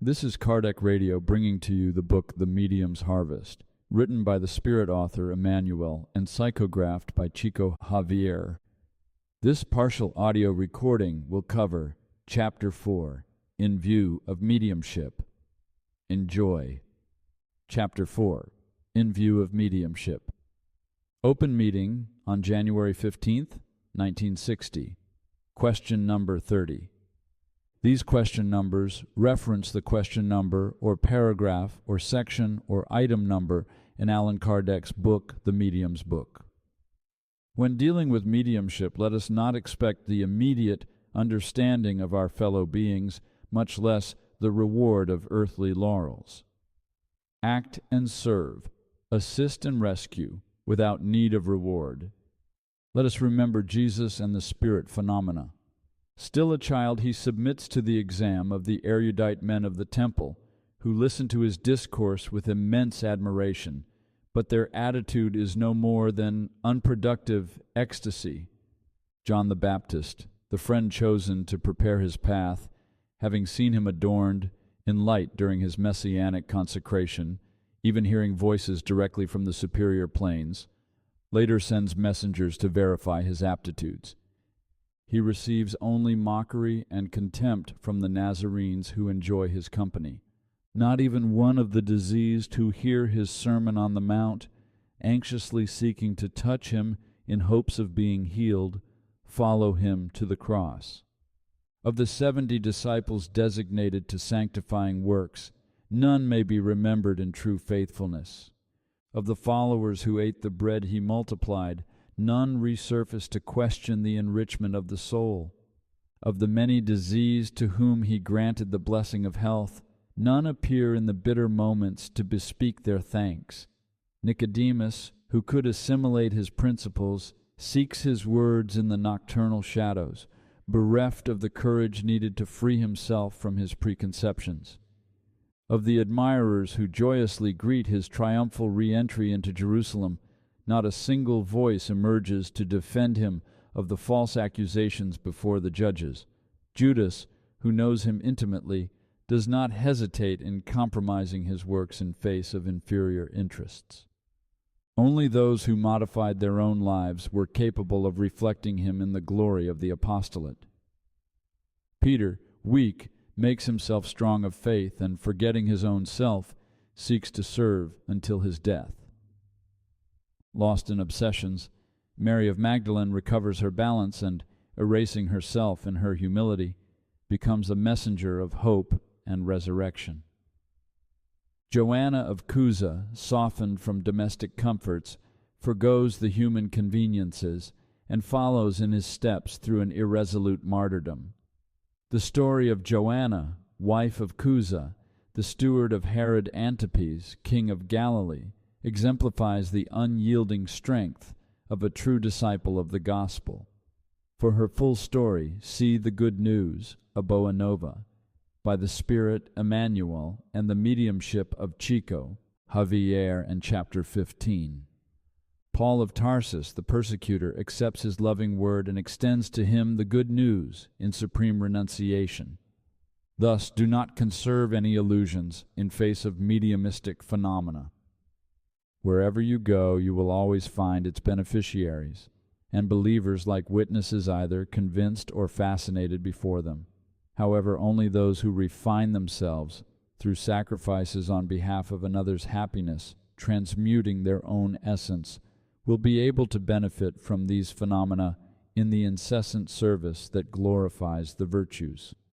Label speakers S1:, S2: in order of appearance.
S1: This is Kardec Radio bringing to you the book The Medium's Harvest, written by the spirit author Emmanuel and psychographed by Chico Javier. This partial audio recording will cover Chapter 4, In View of Mediumship. Enjoy. Chapter 4, In View of Mediumship. Open meeting on January 15th, 1960. Question number 30. These question numbers reference the question number or paragraph or section or item number in Allan Kardec's book, The Medium's Book. When dealing with mediumship, let us not expect the immediate understanding of our fellow beings, much less the reward of earthly laurels. Act and serve, assist and rescue, without need of reward. Let us remember Jesus and the spirit phenomena. Still a child, he submits to the exam of the erudite men of the temple, who listen to his discourse with immense admiration, but their attitude is no more than unproductive ecstasy. John the Baptist, the friend chosen to prepare his path, having seen him adorned in light during his messianic consecration, even hearing voices directly from the superior planes, later sends messengers to verify his aptitudes. He receives only mockery and contempt from the Nazarenes who enjoy his company. Not even one of the diseased who hear his Sermon on the Mount, anxiously seeking to touch him in hopes of being healed, follow him to the cross. Of the 70 disciples designated to sanctifying works, none may be remembered in true faithfulness. Of the followers who ate the bread he multiplied, none resurface to question the enrichment of the soul. Of the many diseased to whom he granted the blessing of health, none appear in the bitter moments to bespeak their thanks. Nicodemus, who could assimilate his principles, seeks his words in the nocturnal shadows, bereft of the courage needed to free himself from his preconceptions. Of the admirers who joyously greet his triumphal re-entry into Jerusalem, not a single voice emerges to defend him of the false accusations before the judges. Judas, who knows him intimately, does not hesitate in compromising his works in face of inferior interests. Only those who modified their own lives were capable of reflecting him in the glory of the apostolate. Peter, weak, makes himself strong of faith, and forgetting his own self, seeks to serve until his death. Lost in obsessions, Mary of Magdalene recovers her balance and, erasing herself in her humility, becomes a messenger of hope and resurrection. Joanna of Cusa, softened from domestic comforts, forgoes the human conveniences and follows in his steps through an irresolute martyrdom. The story of Joanna, wife of Cusa, the steward of Herod Antipas, king of Galilee, exemplifies the unyielding strength of a true disciple of the gospel. For her full story, see The Good News, a Boa Nova, by the Spirit Emmanuel and the mediumship of Chico Javier, and Chapter 15. Paul of Tarsus, the persecutor, accepts his loving word and extends to him the good news in supreme renunciation. Thus, do not conserve any illusions in face of mediumistic phenomena. Wherever you go, you will always find its beneficiaries, and believers like witnesses either convinced or fascinated before them. However, only those who refine themselves through sacrifices on behalf of another's happiness, transmuting their own essence, will be able to benefit from these phenomena in the incessant service that glorifies the virtues.